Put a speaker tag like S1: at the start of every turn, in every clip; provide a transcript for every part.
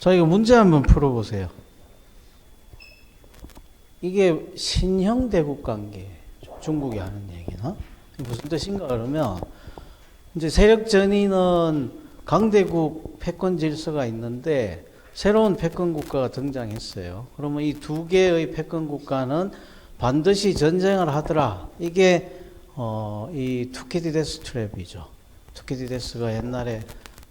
S1: 자, 이거 문제 한번 풀어보세요. 이게 신형 대국 관계, 중국이 하는 얘기나? 무슨 뜻인가 그러면, 이제 세력 전이는 강대국 패권 질서가 있는데, 새로운 패권 국가가 등장했어요. 그러면 이 두 개의 패권 국가는 반드시 전쟁을 하더라. 이게, 이 투키디데스 트랩이죠. 투키디데스가 옛날에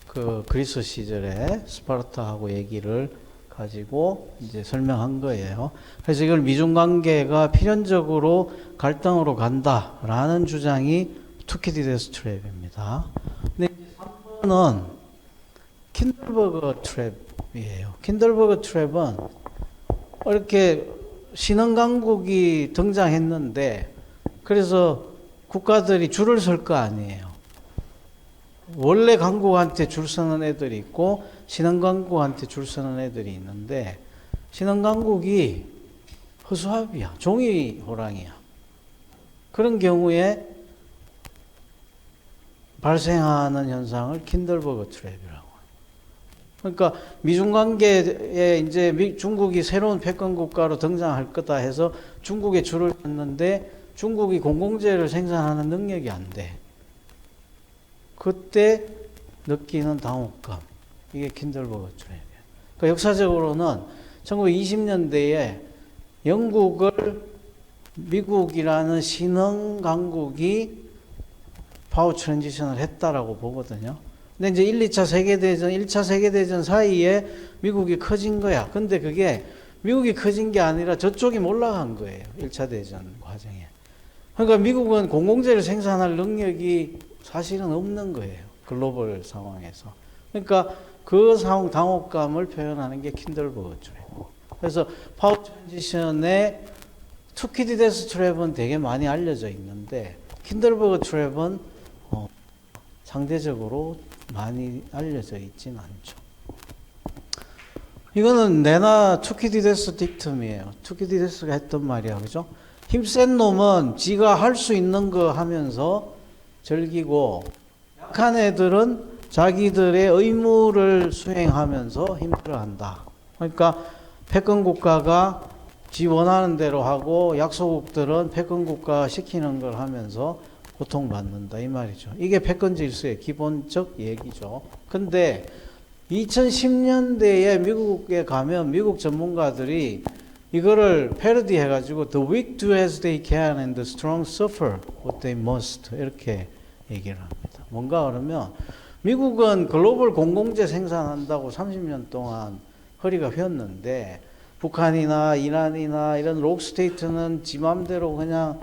S1: 그 그리스 시절에 스파르타하고 얘기를 가지고 이제 설명한 거예요. 그래서 이걸 미중 관계가 필연적으로 갈등으로 간다라는 주장이 투키디데스 트랩입니다. 근데 3번은 킨들버그 트랩이에요. 킨들버그 트랩은 이렇게 신흥 강국이 등장했는데 그래서 국가들이 줄을 설 거 아니에요. 원래 강국한테 줄 서는 애들이 있고 신흥 강국한테 줄 서는 애들이 있는데 신흥 강국이 허수아비야. 종이 호랑이야. 그런 경우에 발생하는 현상을 킨들버그 트랩이라고. 그러니까 미중 관계에 이제 중국이 새로운 패권 국가로 등장할 거다 해서 중국에 줄을 섰는데 중국이 공공재를 생산하는 능력이 안 돼. 그때 느끼는 당혹감. 이게 킨들버그 트랩이에요. 그러니까 역사적으로는 1920년대에 영국을 미국이라는 신흥 강국이 파워 트랜지션을 했다라고 보거든요. 근데 이제 1, 2차 세계대전, 1차 세계대전 사이에 미국이 커진 거야. 근데 그게 미국이 커진 게 아니라 저쪽이 몰락한 거예요. 1차 대전 과정에. 그러니까 미국은 공공재를 생산할 능력이 사실은 없는 거예요. 글로벌 상황에서. 그러니까 그 상황 당혹감을 표현하는 게 킨들버그 트랩. 그래서 파워 트랜지션의 투키디데스 트랩은 되게 많이 알려져 있는데 킨들버그 트랩은 상대적으로 많이 알려져 있진 않죠. 이거는 내나 투키디데스 딕텀이에요. 투키디데스가 했던 말이야. 그죠? 힘센 놈은 지가 할 수 있는 거 하면서 즐기고 약한 애들은 자기들의 의무를 수행하면서 힘들어한다. 그러니까 패권 국가가 지 원하는 대로 하고 약소국들은 패권 국가가 시키는 걸 하면서 고통받는다 이 말이죠. 이게 패권 질서의 기본적 얘기죠. 근데 2010년대에 미국에 가면 미국 전문가들이 이거를 패러디 해가지고 The weak do as they can and the strong suffer what they must 이렇게 얘기를 합니다. 뭔가 그러면 미국은 글로벌 공공재 생산한다고 30년 동안 허리가 휘었는데 북한이나 이란이나 이런 록스테이트는 지 맘대로 그냥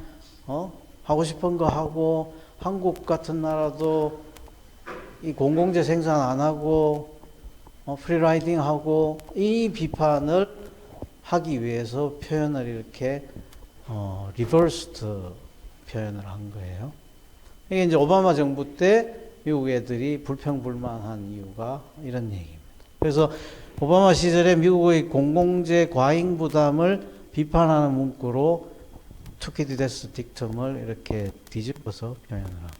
S1: 하고 싶은 거 하고 한국 같은 나라도 이 공공재 생산 안 하고 프리라이딩 하고 이 비판을 하기 위해서 표현을 이렇게 리버스트 표현을 한 거예요. 이게 이제 오바마 정부 때 미국 애들이 불평불만한 이유가 이런 얘기입니다. 그래서 오바마 시절에 미국의 공공재 과잉 부담을 비판하는 문구로 투키디데스 딕텀을 이렇게 뒤집어서 표현을 합니다.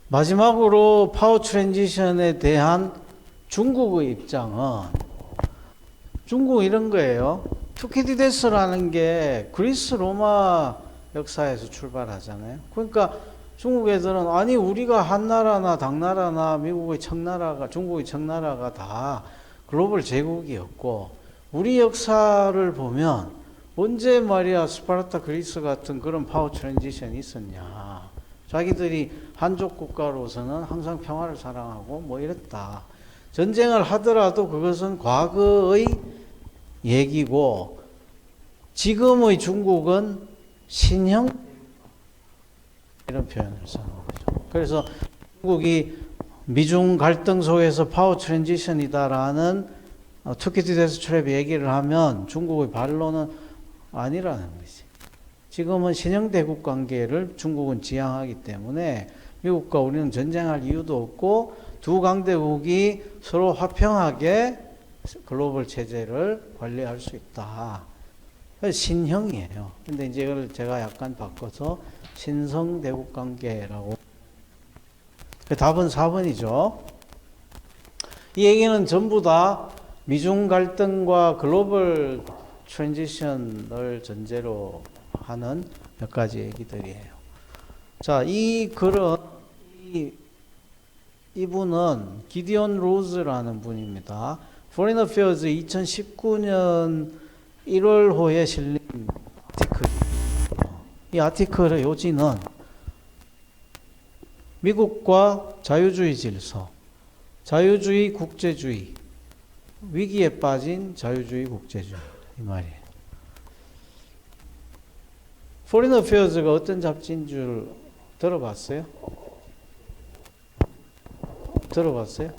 S1: 마지막으로 파워 트랜지션에 대한 중국의 입장은 중국 이런 거예요. 투키디데스라는 게 그리스 로마 역사에서 출발하잖아요. 그러니까 중국 애들은 아니 우리가 한나라나 당나라나 미국의 청나라가 중국의 청나라가 다 글로벌 제국이었고 우리 역사를 보면 언제 말이야 스파르타 그리스 같은 그런 파워 트랜지션이 있었냐. 자기들이 한족 국가로서는 항상 평화를 사랑하고 뭐 이랬다. 전쟁을 하더라도 그것은 과거의 얘기고 지금의 중국은 신형 이런 표현을 쓰는 거죠. 그래서 중국이 미중 갈등 속에서 파워 트랜지션이다라는 투키디데스 트랩 얘기를 하면 중국의 반론은 아니라는 거지. 지금은 신형 대국 관계를 중국은 지향하기 때문에 미국과 우리는 전쟁할 이유도 없고 두 강대국이 서로 화평하게 글로벌 체제를 관리할 수 있다. 신형이에요. 근데 이제 이걸 제가 약간 바꿔서 신성 대국 관계라고. 답은 4번이죠. 이 얘기는 전부 다 미중 갈등과 글로벌 트랜지션을 전제로 하는 몇 가지 얘기들이에요. 자, 이 글은 이분은 기디온 로즈라는 분입니다. Foreign Affairs 2019년 1월호에 실린 아티클이에요. 이 아티클의 요지는 미국과 자유주의 질서, 자유주의 국제주의, 위기에 빠진 자유주의 국제주의 이 말이에요. Foreign Affairs가 어떤 잡지인 줄 들어봤어요? 들어봤어요?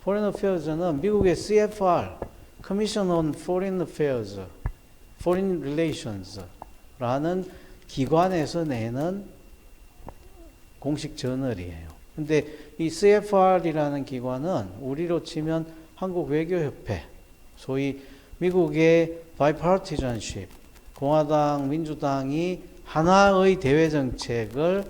S1: Foreign Affairs는 미국의 CFR, Commission on Foreign Affairs, Foreign Relations라는 기관에서 내는 공식 저널이에요. 근데 이 CFR이라는 기관은 우리로 치면 한국 외교협회, 소위 미국의 bipartisanship, 공화당, 민주당이 하나의 대외 정책을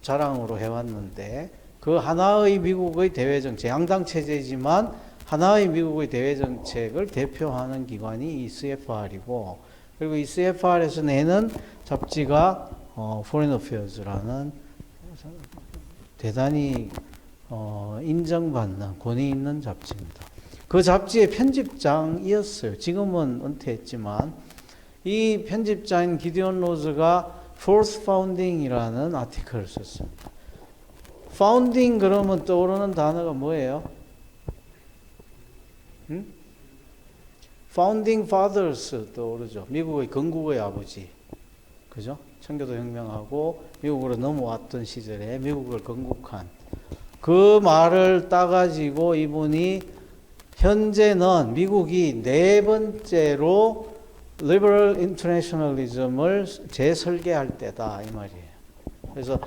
S1: 자랑으로 해왔는데 그 하나의 미국의 대외 정책, 양당 체제지만 하나의 미국의 대외 정책을 대표하는 기관이 이 CFR이고, 그리고 이 CFR에서 내는 잡지가 Foreign Affairs라는 대단히 인정받는 권위 있는 잡지입니다. 그 잡지의 편집장이었어요. 지금은 은퇴했지만 이 편집장인 기디온 로즈가 Fourth Founding이라는 아티클을 썼습니다. Founding 그러면 떠오르는 단어가 뭐예요? Founding Fathers 떠오르죠. 미국의 건국의 아버지, 그죠? 청교도 혁명하고 미국으로 넘어왔던 시절에 미국을 건국한 그 말을 따가지고 이분이 현재는 미국이 네 번째로 Liberal Internationalism을 재설계할 때다 이 말이에요. 그래서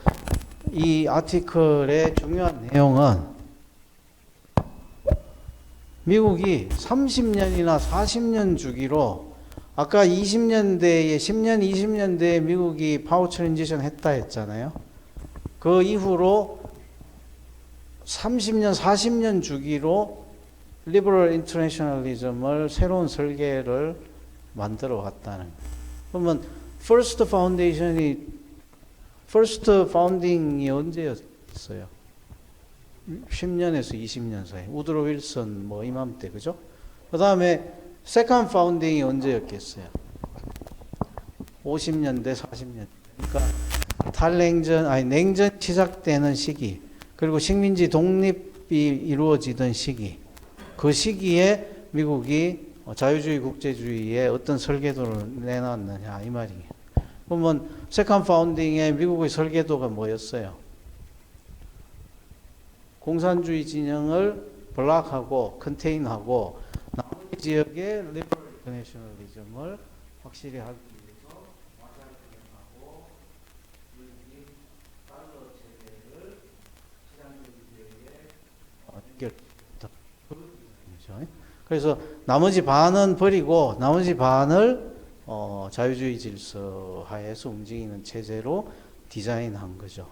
S1: 이 아티클의 중요한 내용은 미국이 30년이나 40년 주기로 아까 20년대에 10년, 20년대에 미국이 파워 트랜지션 했다 했잖아요. 그 이후로 30년, 40년 주기로 리버럴 인터내셔널리즘을 새로운 설계를 만들어 왔다는 거예요. 그러면 First Founding이 언제였어요? 10년에서 20년 사이. 우드로 윌슨 뭐 이맘때, 그죠? 그 다음에 Second Founding이 언제였겠어요? 50년대, 40년. 그러니까 냉전 시작되는 시기, 그리고 식민지 독립이 이루어지던 시기, 그 시기에 미국이 자유주의 국제주의에 어떤 설계도를 내놨느냐 이 말이에요. 그러면 세컨드 파운딩의 미국의 설계도가 뭐였어요? 공산주의 진영을 블락하고 컨테인하고 나머지 지역의 리버럴 인터내셔널리즘을 확실히 하기 위해서 마찰하고 미국이 달러 체제를 시장주의에 연결했다. 그래서 나머지 반은 버리고 나머지 반을 자유주의 질서 하에서 움직이는 체제로 디자인한 거죠.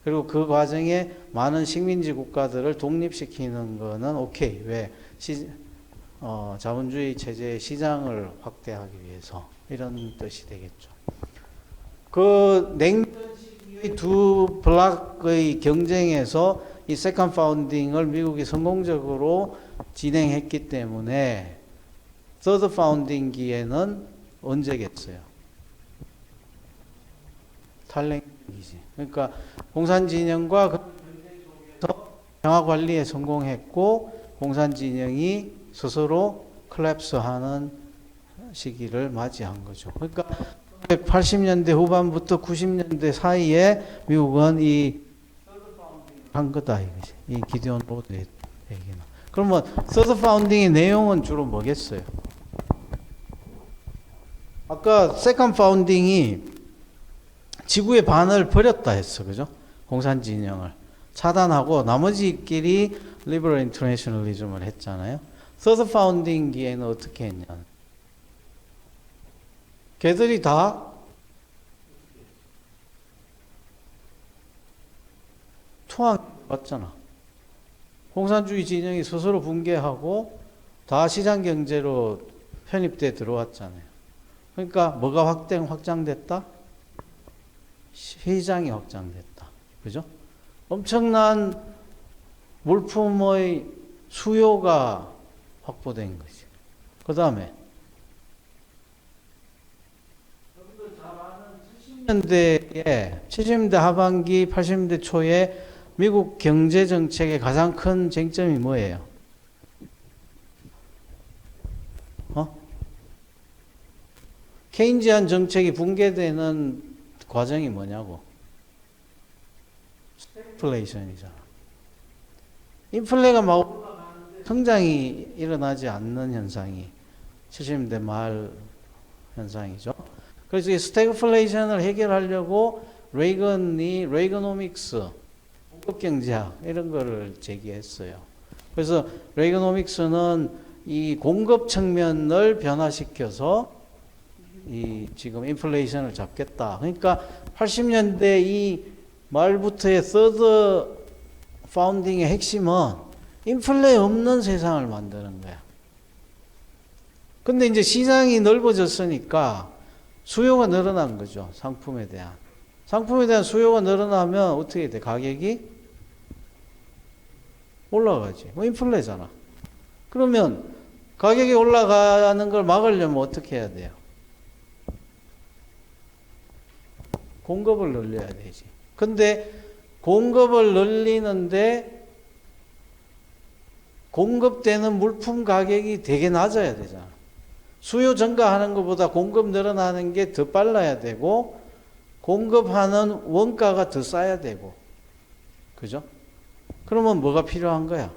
S1: 그리고 그 과정에 많은 식민지 국가들을 독립시키는 거는 오케이. 왜? 자본주의 체제의 시장을 확대하기 위해서 이런 뜻이 되겠죠. 그 냉전 시기의 두 블록의 경쟁에서 이 세컨드 파운딩을 미국이 성공적으로 진행했기 때문에 서드 파운딩기에는 언제겠어요? 탈냉기지. 그러니까 공산진영과 그 전쟁 속에서 평화관리에 성공했고 공산진영이 스스로 콜랩스하는 시기를 맞이한 거죠. 그러니까 1980년대 후반부터 90년대 사이에 미국은 이 서드 파운딩을 한 거다 이거지. 이 기디온 로드의 얘기는. 그러면 서드 파운딩의 내용은 주로 뭐겠어요? 아까 세컨드 파운딩이 지구의 반을 버렸다 했어. 그죠? 공산 진영을 차단하고 나머지끼리 리버럴 인터내셔널리즘을 했잖아요. 서드 파운딩기에는 어떻게 했냐? 걔들이 다 투항 왔잖아. 공산주의 진영이 스스로 붕괴하고 다 시장 경제로 편입돼 들어왔잖아요. 그러니까 뭐가 확장됐다? 시장이 확장됐다. 그죠? 엄청난 물품의 수요가 확보된 거지. 그 다음에 70년대 하반기, 80년대 초에 미국 경제 정책의 가장 큰 쟁점이 뭐예요? 케인지안 정책이 붕괴되는 과정이 뭐냐고? 스태그플레이션이잖아. 인플레가 막 올라가는데 성장이 일어나지 않는 현상이 70년대 말 현상이죠. 그래서 이 스태그플레이션을 해결하려고 레이거노믹스, 공급 경제학 이런 거를 제기했어요. 그래서 레이거노믹스는 이 공급 측면을 변화시켜서 이 지금 인플레이션을 잡겠다. 그러니까 80년대 이 말부터의 서드 파운딩의 핵심은 인플레 없는 세상을 만드는 거야. 근데 이제 시장이 넓어졌으니까 수요가 늘어난 거죠. 상품에 대한 수요가 늘어나면 어떻게 돼? 가격이 올라가지. 뭐 인플레잖아. 그러면 가격이 올라가는 걸 막으려면 어떻게 해야 돼요? 공급을 늘려야 되지. 근데 공급을 늘리는데 공급되는 물품 가격이 되게 낮아야 되잖아. 수요 증가하는 것보다 공급 늘어나는 게 더 빨라야 되고 공급하는 원가가 더 싸야 되고. 그죠? 그러면 뭐가 필요한 거야?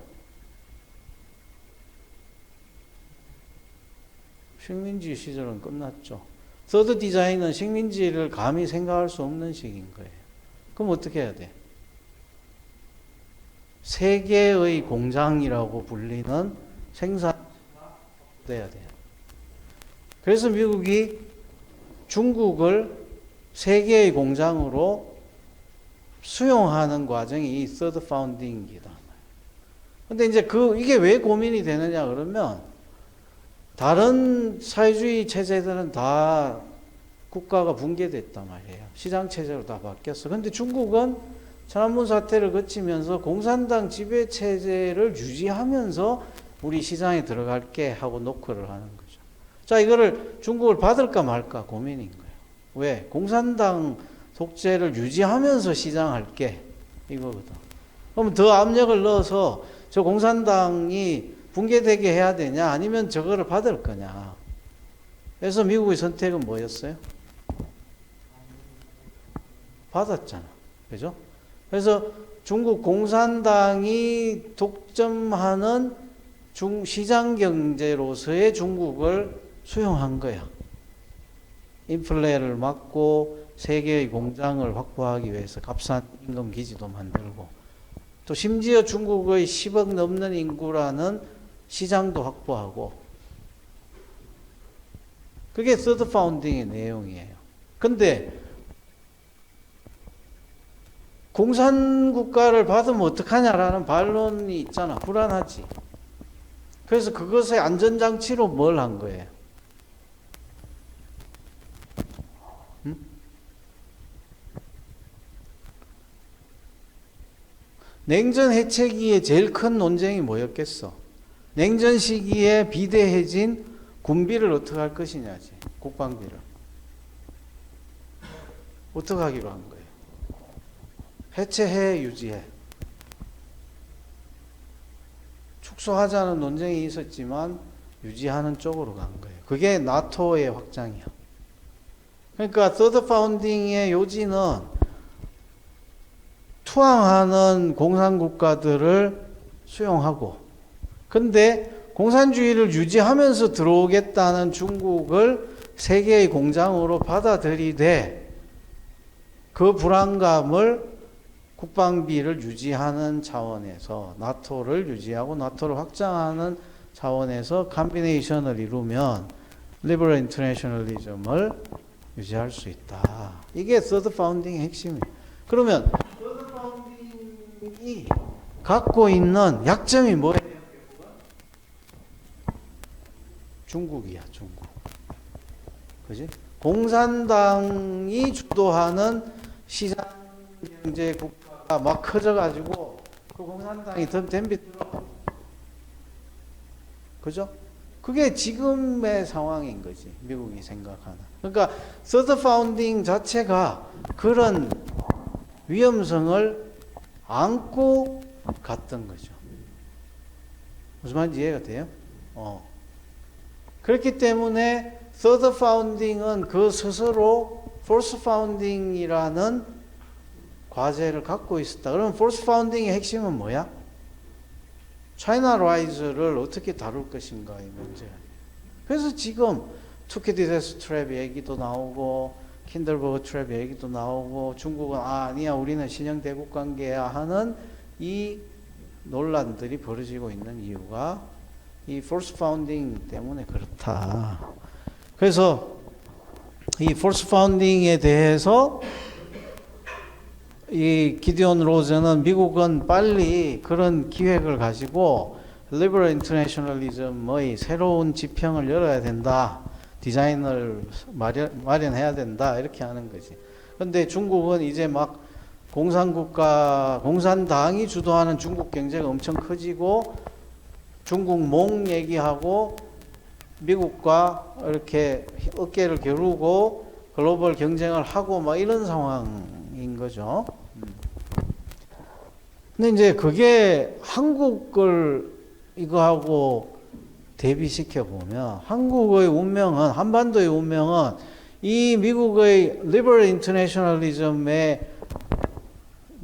S1: 식민지 시절은 끝났죠. 서드 디자인은 식민지를 감히 생각할 수 없는 식인 거예요. 그럼 어떻게 해야 돼? 세계의 공장이라고 불리는 생산이 돼야 돼요. 그래서 미국이 중국을 세계의 공장으로 수용하는 과정이 이 서드 파운딩이다. 근데 이제 이게 왜 고민이 되느냐 그러면 다른 사회주의 체제들은 다 국가가 붕괴됐단 말이에요. 시장 체제로 다 바뀌었어. 근데 중국은 천안문 사태를 거치면서 공산당 지배 체제를 유지하면서 우리 시장에 들어갈게 하고 노크를 하는 거죠. 자, 이거를 중국을 받을까 말까 고민인 거예요. 왜? 공산당 독재를 유지하면서 시장할게 이거거든. 그럼 더 압력을 넣어서 저 공산당이 붕괴되게 해야 되냐 아니면 저거를 받을 거냐. 그래서 미국의 선택은 뭐였어요? 받았잖아. 그죠? 그래서 중국 공산당이 독점하는 시장 경제로서의 중국을 수용한 거야. 인플레를 막고 세계의 공장을 확보하기 위해서 값싼 임금 기지도 만들고 또 심지어 중국의 10억 넘는 인구라는 시장도 확보하고 그게 서드 파운딩의 내용이에요. 근데 공산국가를 받으면 어떡하냐라는 반론이 있잖아. 불안하지. 그래서 그것의 안전장치로 뭘 한 거예요? 냉전 해체기에 제일 큰 논쟁이 뭐였겠어? 냉전 시기에 비대해진 군비를 어떻게 할 것이냐지. 국방비를. 어떻게 하기로 한 거예요? 해체해, 유지해. 축소하자는 논쟁이 있었지만 유지하는 쪽으로 간 거예요. 그게 나토의 확장이야. 그러니까 서드 파운딩의 요지는 투항하는 공산국가들을 수용하고 근데 공산주의를 유지하면서 들어오겠다는 중국을 세계의 공장으로 받아들이되 그 불안감을 국방비를 유지하는 차원에서 나토를 유지하고 나토를 확장하는 차원에서 컴비네이션을 이루면 리버럴 인터내셔널리즘을 유지할 수 있다. 이게 서드 파운딩의 핵심이에요. 그러면 서드 파운딩이 갖고 있는 약점이 뭐예요? 중국이야, 중국. 그지? 공산당이 주도하는 시장 경제 국가가 막 커져가지고 그 공산당이 덤비들어. 그죠? 그게 지금의 상황인 거지. 미국이 생각하는. 그러니까 서드 파운딩 자체가 그런 위험성을 안고 갔던 거죠. 무슨 말인지 이해가 돼요? 그렇기 때문에 서드 파운딩은 그 스스로 포스 파운딩이라는 과제를 갖고 있었다. 그러면 포스 파운딩의 핵심은 뭐야? 차이나 라이즈를 어떻게 다룰 것인가의 문제야. 그래서 지금 투키디데스 트랩 얘기도 나오고 킨들버그 트랩 얘기도 나오고 중국은 아니야 우리는 신형 대국 관계야 하는 이 논란들이 벌어지고 있는 이유가 이 force founding 때문에 그렇다. 그래서 이 force founding에 대해서 이 기디온 로즈는 미국은 빨리 그런 기획을 가지고 liberal internationalism의 새로운 지평을 열어야 된다. 디자인을 마련해야 된다. 이렇게 하는 거지. 그런데 중국은 이제 막 공산당이 주도하는 중국 경제가 엄청 커지고 중국 몽 얘기하고 미국과 이렇게 어깨를 겨루고 글로벌 경쟁을 하고 막 이런 상황인 거죠. 근데 이제 그게 한국을 이거하고 대비시켜 보면 한국의 운명은 한반도의 운명은 이 미국의 리버럴 인터내셔널리즘의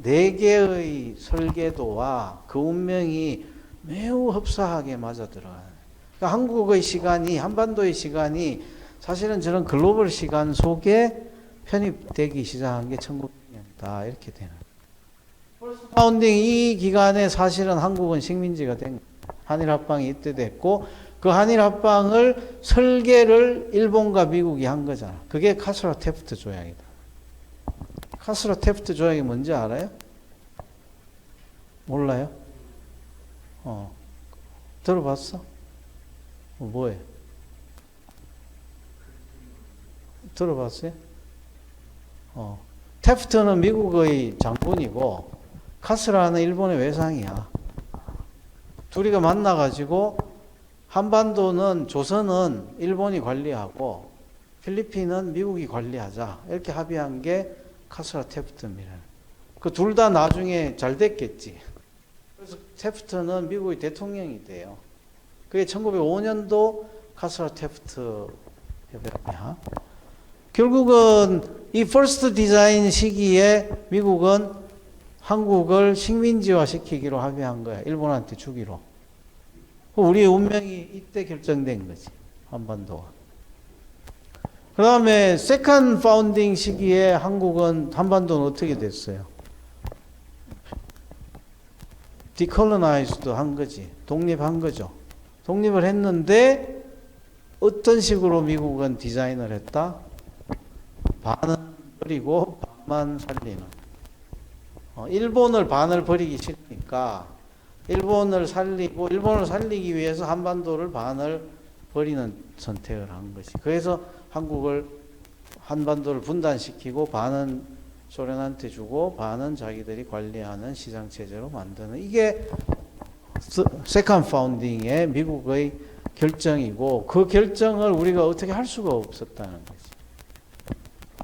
S1: 네 개의 설계도와 그 운명이 매우 흡사하게 맞아 들어가요. 그러니까 한국의 시간이 한반도의 시간이 사실은 저런 글로벌 시간 속에 편입되기 시작한 게 1900년이다 이렇게 되는. 파운딩 이 기간에 사실은 한국은 식민지가 된 한일합방이 이때 됐고 그 한일합방을 설계를 일본과 미국이 한 거잖아. 그게 카스라 테프트 조약이다. 카스라 테프트 조약이 뭔지 알아요? 몰라요? 들어봤어? 뭐예요? 들어봤어요? 테프트는 미국의 장군이고 카스라는 일본의 외상이야. 둘이가 만나가지고 한반도는 조선은 일본이 관리하고 필리핀은 미국이 관리하자 이렇게 합의한 게 카스라 테프트입니다. 그 둘 다 나중에 잘 됐겠지. 그래서 테프트는 미국의 대통령이 돼요. 그게 1905년도 카스라 테프트 협약이야. 결국은 이 퍼스트 디자인 시기에 미국은 한국을 식민지화 시키기로 합의한 거야. 일본한테 주기로. 우리의 운명이 이때 결정된 거지. 한반도가. 그 다음에 세컨 파운딩 시기에 한반도는 어떻게 됐어요? 디콜로나이즈도 한 거지. 독립한 거죠. 독립을 했는데 어떤 식으로 미국은 디자인을 했다? 반은 버리고 반만 살리는. 일본을 반을 버리기 싫으니까 일본을 살리기 위해서 한반도를 반을 버리는 선택을 한 것이. 그래서 한반도를 분단시키고 반은 소련한테 주고 반은 자기들이 관리하는 시장 체제로 만드는 이게 세컨 파운딩의 미국의 결정이고 그 결정을 우리가 어떻게 할 수가 없었다는 거지.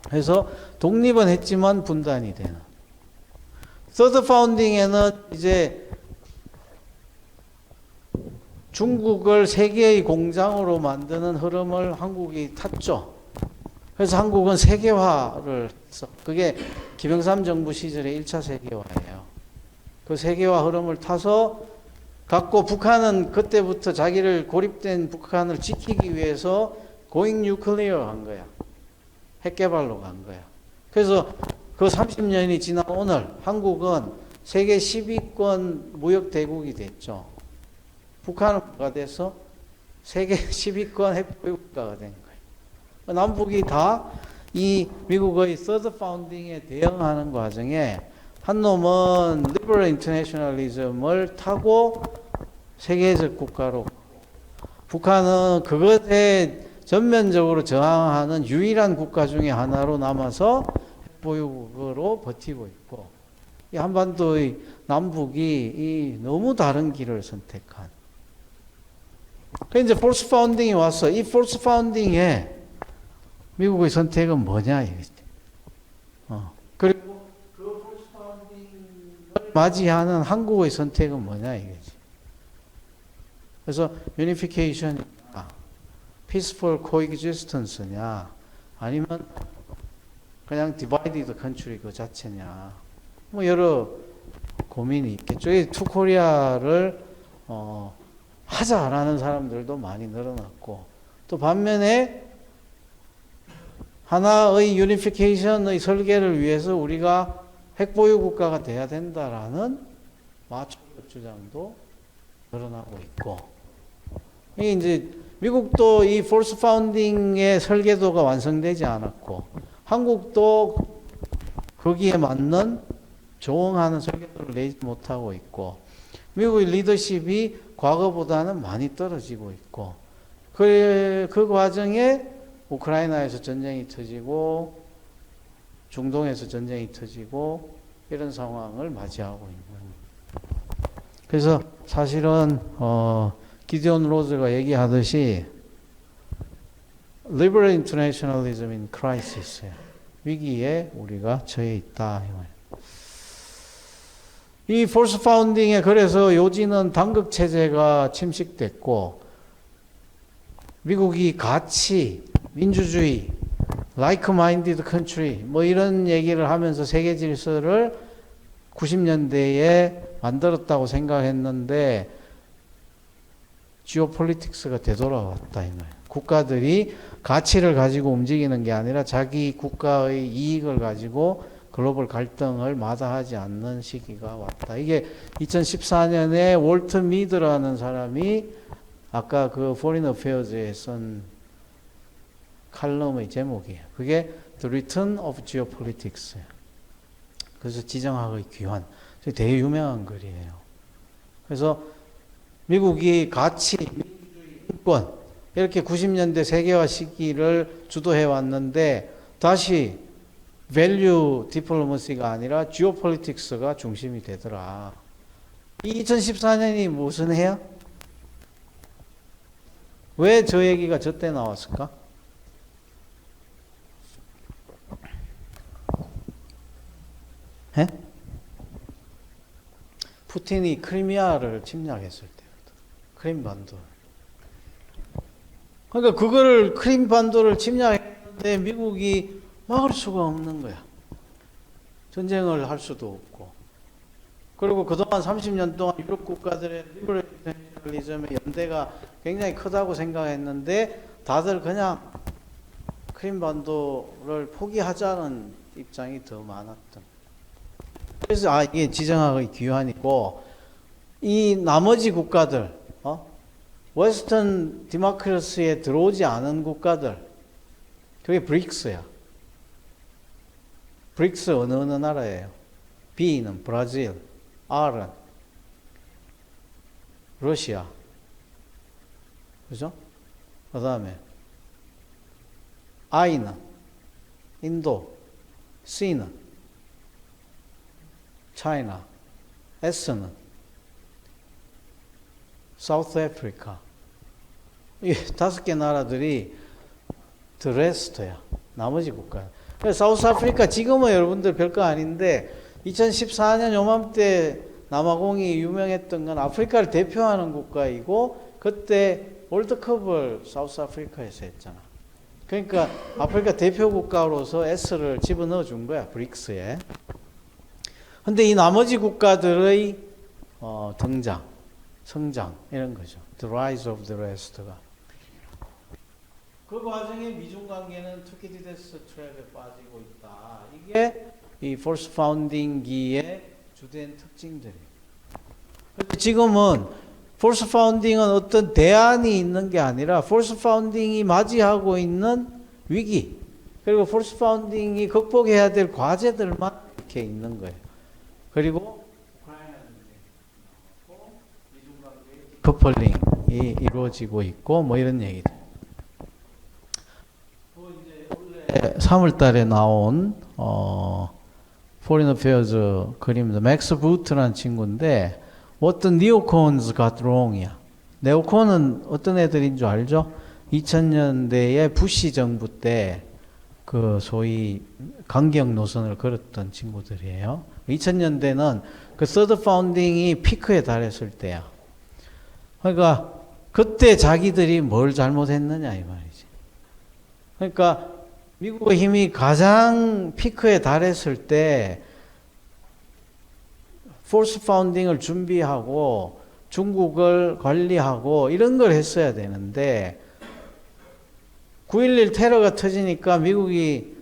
S1: 그래서 독립은 했지만 분단이 되는. 서드 파운딩에는 이제 중국을 세계의 공장으로 만드는 흐름을 한국이 탔죠. 그래서 한국은 세계화를 했어. 그게 김영삼 정부 시절의 1차 세계화예요. 그 세계화 흐름을 타서 갖고 북한은 그때부터 자기를 고립된 북한을 지키기 위해서 고잉 뉴클리어 한 거야. 핵 개발로 간 거야. 그래서 그 30년이 지난 오늘 한국은 세계 10위권 무역 대국이 됐죠. 북한은 뭐가 돼서 세계 10위권 핵보유국가가 된 거예요. 남북이 다 이 미국의 서드 파운딩에 대응하는 과정에 한 놈은 리버럴 인터내셔널리즘을 타고 세계적 국가로, 북한은 그것에 전면적으로 저항하는 유일한 국가 중에 하나로 남아서 핵보유국으로 버티고 있고, 이 한반도의 남북이 이 너무 다른 길을 선택한. 그래서 이제 폴스 파운딩이 왔어. 이 폴스 파운딩에 미국의 선택은 뭐냐 이거지. 그리고 그 폴스 파운딩을 맞이하는 한국의 선택은 뭐냐 이거지. 그래서 유니피케이션, peaceful coexistence냐, 아니면 그냥 divided country 그 자체냐, 뭐 여러 고민이 있겠죠. 이 투코리아를 하자라는 사람들도 많이 늘어났고, 또 반면에 하나의 유니피케이션의 설계를 위해서 우리가 핵보유 국가가 돼야 된다라는 마초적 주장도 늘어나고 있고, 이게 이제 미국도 이 폴스 파운딩의 설계도가 완성되지 않았고, 한국도 거기에 맞는 조응하는 설계도를 내지 못하고 있고, 미국의 리더십이 과거보다는 많이 떨어지고 있고, 그 과정에 우크라이나에서 전쟁이 터지고 중동에서 전쟁이 터지고 이런 상황을 맞이하고 있는. 그래서 사실은 기디온 로즈가 얘기하듯이 liberal internationalism in crisis, 위기에 우리가 처해 있다. 이 폴스 파운딩에 그래서 요지는 당극 체제가 침식됐고, 미국이 가치, 민주주의, like-minded country 뭐 이런 얘기를 하면서 세계 질서를 90년대에 만들었다고 생각했는데 지오폴리틱스가 되돌아왔다 이 말이에요. 국가들이 가치를 가지고 움직이는 게 아니라 자기 국가의 이익을 가지고 글로벌 갈등을 마다하지 않는 시기가 왔다. 이게 2014년에 월트 미드라는 사람이 아까 그 Foreign Affairs에 쓴 칼럼의 제목이에요. 그게 The Return of Geopolitics. 그래서 지정학의 귀환. 되게 유명한 글이에요. 그래서 미국이 가치, 민주주의, 인권 이렇게 90년대 세계화 시기를 주도해 왔는데 다시 밸류 디플로머시가 아니라 지오폴리틱스가 중심이 되더라. 이 2014년이 무슨 해야? 왜 저 얘기가 저때 나왔을까? 에? 푸틴이 크리미아를 침략했을 때거든. 크림반도. 그러니까 그거를 크림반도를 침략했는데 미국이 막을 수가 없는 거야. 전쟁을 할 수도 없고. 그리고 그동안 30년 동안 유럽 국가들의 리버럴 인터내셔널리즘의 연대가 굉장히 크다고 생각했는데 다들 그냥 크림반도를 포기하자는 입장이 더 많았던. 그래서 이게 지정학의 귀환이고, 이 나머지 국가들, 웨스턴 디모크라시에 들어오지 않은 국가들, 그게 브릭스야. 브릭스 어느 나라예요? B는 브라질, R은 러시아, 그죠? 그 다음에 I는 인도, C는 차이나, S는 사우스 아프리카. 이 5개 나라들이 the rest야. 나머지 국가. 사우스 아프리카 지금은 여러분들 별거 아닌데 2014년 요맘때 남아공이 유명했던 건 아프리카를 대표하는 국가이고, 그때 월드컵을 사우스 아프리카에서 했잖아. 그러니까 아프리카 대표 국가로서 S를 집어넣어 준 거야, 브릭스에. 근데 이 나머지 국가들의 등장, 성장 이런 거죠. The rise of the rest가. 그 과정에 미중 관계는 투키디데스 트랩에 빠지고 있다. 이게 이 폴스 파운딩기의 주된 특징들이에요. 지금은 폴스 파운딩은 어떤 대안이 있는 게 아니라 폴스 파운딩이 맞이하고 있는 위기, 그리고 폴스 파운딩이 극복해야 될 과제들만 이렇게 있는 거예요. 그리고 커플링이 이루어지고 있고 뭐 이런 얘기들. 또 이제 원래 3월 달에 나온 Foreign Affairs 그림입니다. 맥스 부트라는 친구인데 What the neocons got wrong이야. 네오콘은 어떤 애들인 줄 알죠? 2000년대에 부시 정부 때 그 소위 강경 노선을 걸었던 친구들이에요. 2000년대는 그 서드 파운딩이 피크에 달했을 때야. 그러니까 그때 자기들이 뭘 잘못했느냐 이 말이지. 그러니까 미국의 힘이 가장 피크에 달했을 때 포스 파운딩을 준비하고 중국을 관리하고 이런 걸 했어야 되는데 9.11 테러가 터지니까 미국이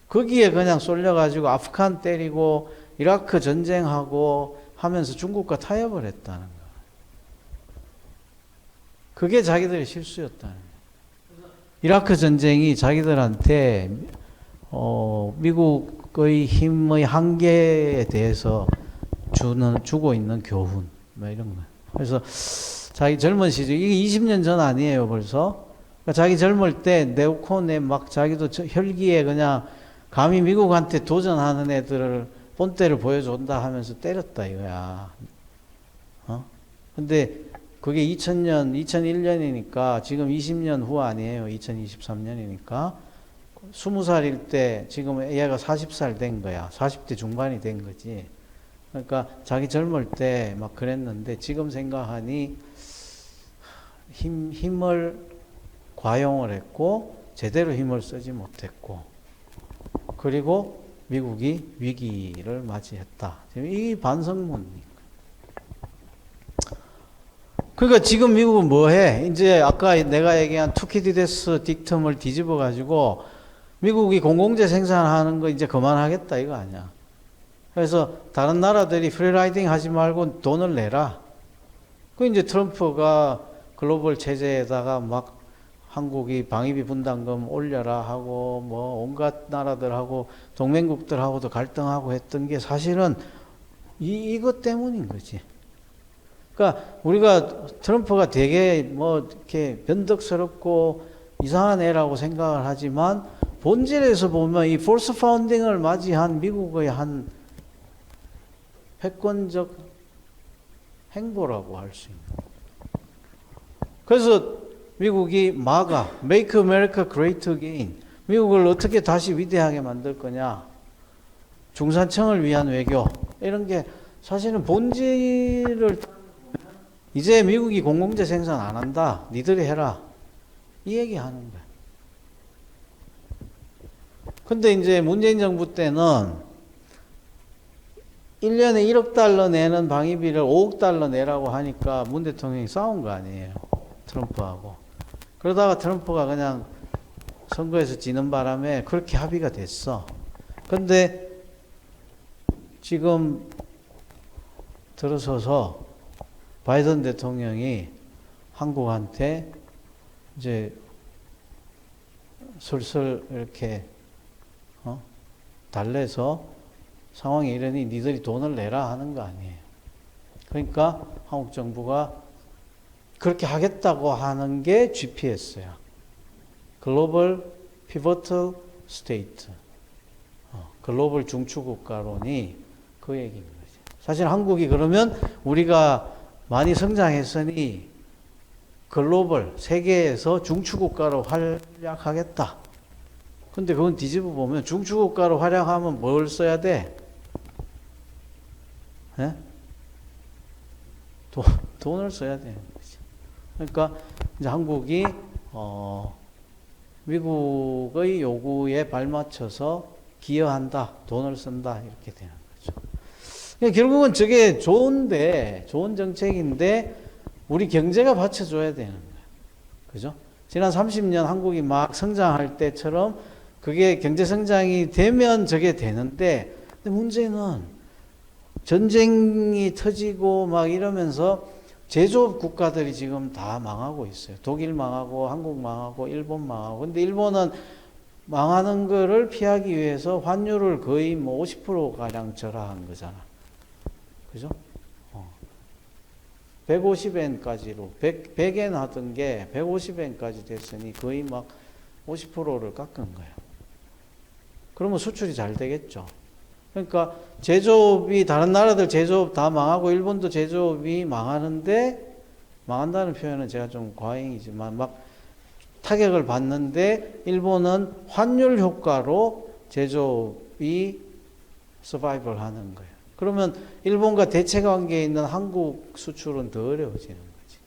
S1: 거기에 그냥 쏠려가지고 아프간 때리고 이라크 전쟁하고 하면서 중국과 타협을 했다는 거야. 그게 자기들의 실수였다는 거야. 이라크 전쟁이 자기들한테 미국의 힘의 한계에 대해서 주고 있는 교훈 뭐 이런 거. 그래서 자기 젊은 시절 이게 20년 전 아니에요 벌써. 그러니까 자기 젊을 때 네오콘에 막 자기도 혈기에 그냥 감히 미국한테 도전하는 애들을 본때를 보여준다 하면서 때렸다 이거야. 근데 그게 2000년, 2001년이니까 지금 20년 후 아니에요. 2023년이니까. 20살일 때 지금 얘가 40살 된 거야. 40대 중반이 된 거지. 그러니까 자기 젊을 때 막 그랬는데 지금 생각하니 힘을 과용을 했고 제대로 힘을 쓰지 못했고 그리고 미국이 위기를 맞이했다. 이 반성문이니까. 그러니까 지금 미국은 뭐 해? 이제 아까 내가 얘기한 투키디데스 딕텀을 뒤집어 가지고 미국이 공공재 생산하는 거 이제 그만하겠다 이거 아니야. 그래서 다른 나라들이 프리라이딩 하지 말고 돈을 내라. 그 이제 트럼프가 글로벌 체제에다가 막 한국이 방위비 분담금 올려라 하고 뭐 온갖 나라들하고 동맹국들하고도 갈등하고 했던 게 사실은 이것 때문인 거지. 그러니까 우리가 트럼프가 되게 뭐 이렇게 변덕스럽고 이상한 애라고 생각을 하지만 본질에서 보면 이 폴스 파운딩을 맞이한 미국의 한 패권적 행보라고 할 수 있는. 그래서 미국이 MAGA, Make America Great Again, 미국을 어떻게 다시 위대하게 만들 거냐, 중산층을 위한 외교, 이런 게 사실은 본질을 이제 미국이 공공재 생산 안 한다, 니들이 해라, 이 얘기 하는 거야. 근데 이제 문재인 정부 때는 1년에 1억 달러 내는 방위비를 5억 달러 내라고 하니까 문 대통령이 싸운 거 아니에요. 트럼프하고. 그러다가 트럼프가 그냥 선거에서 지는 바람에 그렇게 합의가 됐어. 근데 지금 들어서서 바이든 대통령이 한국한테 이제 슬슬 이렇게 달래서 상황이 이러니 니들이 돈을 내라 하는 거 아니에요. 그러니까 한국 정부가 그렇게 하겠다고 하는 게 GPS야. 글로벌 피보틀 스테이트. 글로벌 중추국가론이 그 얘기인 거지. 사실 한국이 그러면 우리가 많이 성장했으니 글로벌 세계에서 중추국가로 활약하겠다. 근데 그건 뒤집어 보면 중추국가로 활약하면 뭘 써야 돼? 예? 돈을 써야 되는 거지. 그러니까 이제 한국이 미국의 요구에 발맞춰서 기여한다, 돈을 쓴다 이렇게 되는 거죠. 그러니까 결국은 저게 좋은 정책인데 우리 경제가 받쳐줘야 되는 거예요. 그죠? 지난 30년 한국이 막 성장할 때처럼 그게 경제 성장이 되면 저게 되는데, 근데 문제는 전쟁이 터지고 막 이러면서 제조업 국가들이 지금 다 망하고 있어요. 독일 망하고 한국 망하고 일본 망하고. 근데 일본은 망하는 거를 피하기 위해서 환율을 거의 뭐 50%가량 절하한 거잖아. 그죠? 150엔까지로 100엔 하던 게 150엔까지 됐으니 거의 막 50%를 깎은 거예요. 그러면 수출이 잘 되겠죠. 그러니까 제조업이 다른 나라들 제조업 다 망하고 일본도 제조업이 망하는데, 망한다는 표현은 제가 좀 과잉이지만 막 타격을 받는데 일본은 환율 효과로 제조업이 서바이벌 하는 거예요. 그러면 일본과 대체 관계에 있는 한국 수출은 더 어려워지는 거지.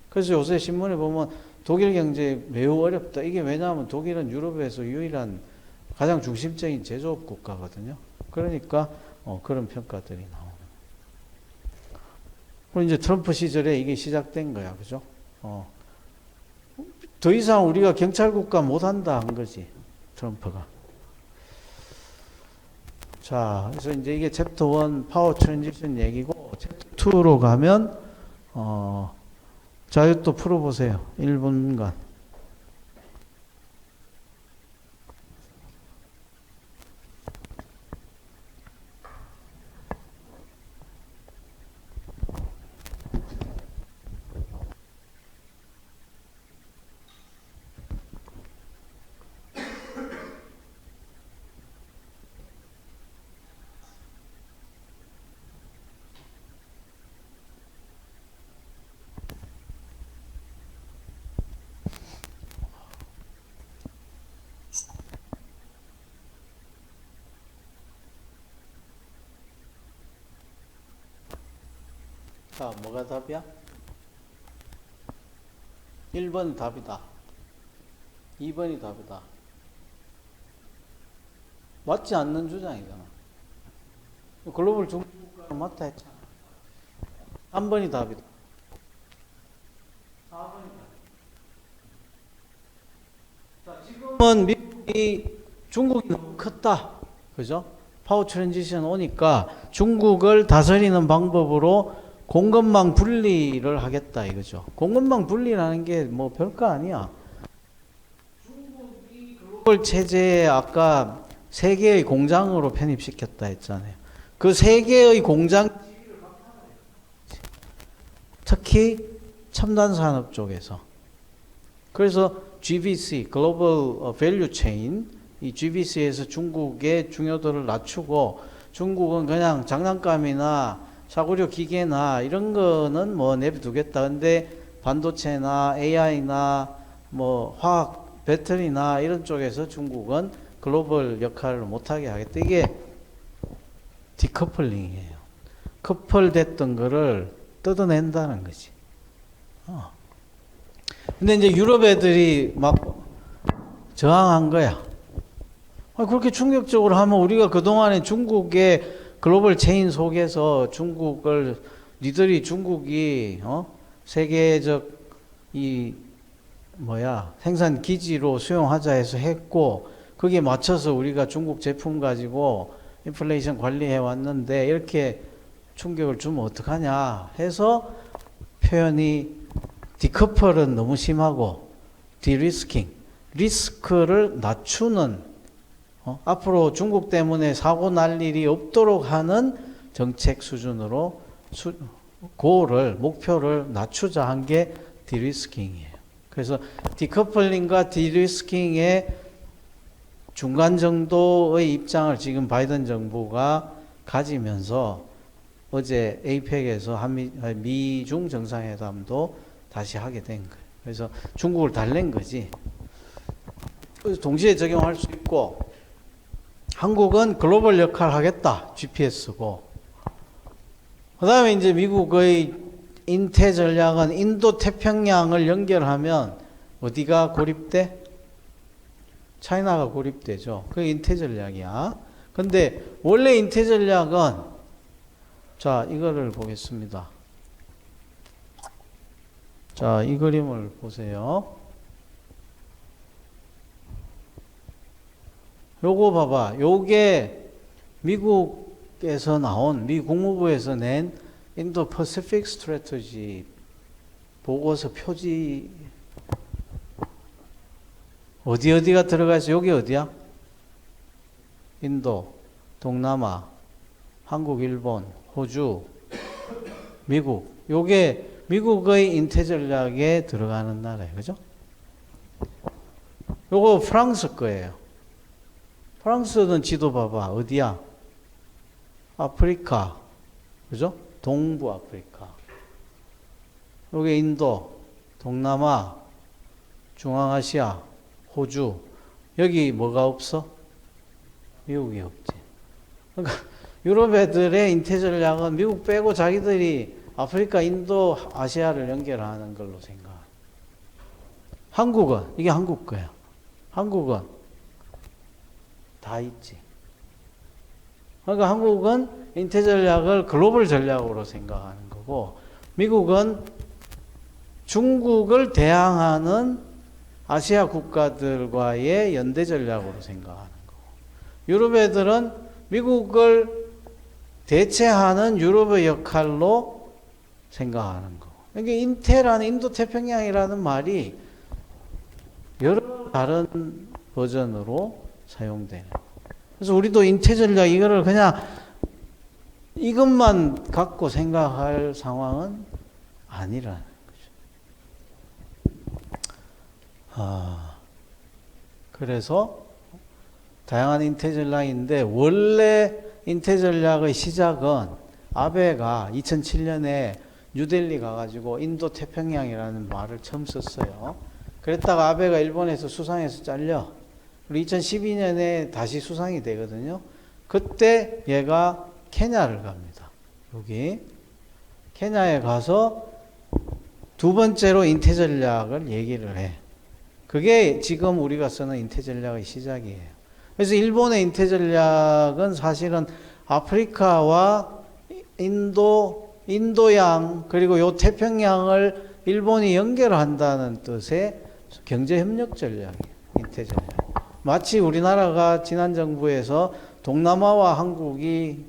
S1: 그래서 요새 신문에 보면 독일 경제 매우 어렵다. 이게 왜냐하면 독일은 유럽에서 유일한 가장 중심적인 제조업 국가거든요. 그러니까 그런 평가들이 나오는. 그리고 이제 트럼프 시절에 이게 시작된 거야, 그죠? 더 이상 우리가 경찰 국가 못 한다 한 거지, 트럼프가. 자, 그래서 이제 이게 챕터 1 파워 트랜지션 얘기고, 챕터 2로 가면 자, 이거 또 풀어보세요. 1분간. 자, 뭐가 답이야? 1번 답이다. 2번이 답이다. 맞지 않는 주장이잖아. 글로벌 중국가는 맞다 했잖아. 3번이 답이다. 4번이 답이다. 자, 지금은 미국이 중국이 너무 컸다. 그죠? 파워 트랜지션 오니까 중국을 다스리는 방법으로 공급망 분리를 하겠다 이거죠. 공급망 분리라는 게 뭐 별거 아니야. 중국이 글로벌 체제에 아까 세 개의 공장으로 편입시켰다 했잖아요. 그 세 개의 공장, 특히 첨단 산업 쪽에서. 그래서 GVC, Global Value Chain, 이 GVC에서 중국의 중요도를 낮추고, 중국은 그냥 장난감이나 사고력 기계나 이런 거는 뭐 내비두겠다. 근데 반도체나 AI나 뭐 화학 배터리나 이런 쪽에서 중국은 글로벌 역할을 못하게 하겠다. 이게 디커플링이에요. 커플됐던 거를 뜯어낸다는 거지. 근데 이제 유럽 애들이 막 저항한 거야. 그렇게 충격적으로 하면 우리가 그동안에 중국의 글로벌 체인 속에서 중국을, 니들이 중국이 세계적 생산 기지로 수용하자 해서 했고, 거기에 맞춰서 우리가 중국 제품 가지고 인플레이션 관리해 왔는데 이렇게 충격을 주면 어떡하냐 해서 표현이 디커플은 너무 심하고 디리스킹, 리스크를 낮추는, 앞으로 중국 때문에 사고 날 일이 없도록 하는 정책 수준으로 목표를 낮추자 한 게 디리스킹이에요. 그래서 디커플링과 디리스킹의 중간 정도의 입장을 지금 바이든 정부가 가지면서 어제 에이펙에서 미중 정상회담도 다시 하게 된 거예요. 그래서 중국을 달랜 거지. 그래서 동시에 적용할 수 있고, 한국은 글로벌 역할 하겠다. GPS고. 그 다음에 이제 미국의 인태 전략은 인도 태평양을 연결하면 어디가 고립돼? 차이나가 고립되죠. 그게 인태 전략이야. 근데 원래 인태 전략은, 자, 이거를 보겠습니다. 자, 이 그림을 보세요. 요거 봐봐. 요게 미국에서 나온, 미 국무부에서 낸 인도 퍼시픽 스트래티지 보고서 표지. 어디가 들어가 있어? 여기 어디야? 인도, 동남아, 한국, 일본, 호주, 미국. 요게 미국의 인태 전략에 들어가는 나라예요. 그죠? 요거 프랑스 거예요. 프랑스는 지도 봐봐. 어디야? 아프리카. 그죠? 동부 아프리카. 요게 인도, 동남아, 중앙아시아, 호주. 여기 뭐가 없어? 미국이 없지. 그러니까 유럽 애들의 인태 전략은 미국 빼고 자기들이 아프리카, 인도, 아시아를 연결하는 걸로 생각. 한국은 이게 한국 거야. 한국은 다 있지. 그러니까 한국은 인태 전략을 글로벌 전략으로 생각하는 거고, 미국은 중국을 대항하는 아시아 국가들과의 연대 전략으로 생각하는 거고, 유럽 애들은 미국을 대체하는 유럽의 역할로 생각하는 거고. 그러니까 인태라는 인도태평양이라는 말이 여러 다른 버전으로 사용되는 거예요. 그래서 우리도 인태 전략 이거를 그냥 이것만 갖고 생각할 상황은 아니라는 거죠. 그래서 다양한 인태 전략인데, 원래 인태 전략의 시작은 아베가 2007년에 뉴델리 가가지고 인도 태평양이라는 말을 처음 썼어요. 그랬다가 아베가 일본에서 수상해서 잘려. 그리고 2012년에 다시 수상이 되거든요. 그때 얘가 케냐를 갑니다. 여기 케냐에 가서 두 번째로 인태 전략을 얘기를 해. 그게 지금 우리가 쓰는 인태 전략의 시작이에요. 그래서 일본의 인태 전략은 사실은 아프리카와 인도양 그리고 요 태평양을 일본이 연결한다는 뜻의 경제협력 전략이에요. 인태 전략. 마치 우리나라가 지난 정부에서 동남아와 한국이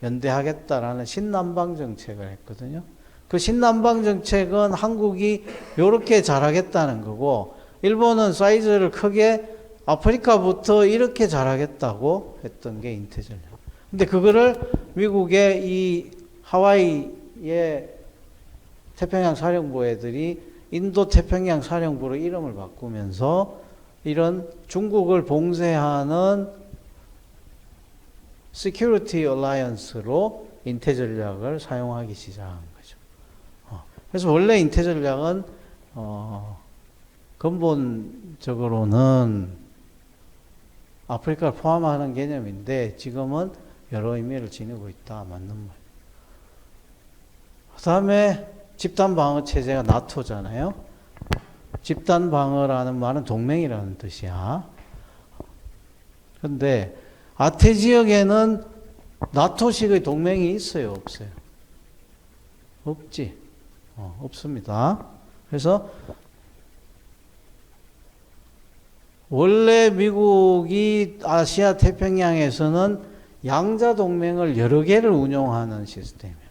S1: 연대하겠다라는 신남방 정책을 했거든요. 그 신남방 정책은 한국이 요렇게 잘하겠다는 거고, 일본은 사이즈를 크게 아프리카부터 이렇게 잘하겠다고 했던 게 인태 전략. 근데 그거를 미국의 이 하와이의 태평양 사령부 애들이 인도 태평양 사령부로 이름을 바꾸면서 이런 중국을 봉쇄하는 Security Alliance로 인태 전략을 사용하기 시작한 거죠. 그래서 원래 인태 전략은 근본적으로는 아프리카를 포함하는 개념인데 지금은 여러 의미를 지니고 있다. 맞는 말. 그 다음에 집단방어 체제가 나토잖아요. 집단방어라는 말은 동맹이라는 뜻이야. 근데 아태 지역에는 나토식의 동맹이 있어요? 없어요? 없지. 없습니다. 그래서 원래 미국이 아시아 태평양에서는 양자 동맹을 여러 개를 운용하는 시스템이에요.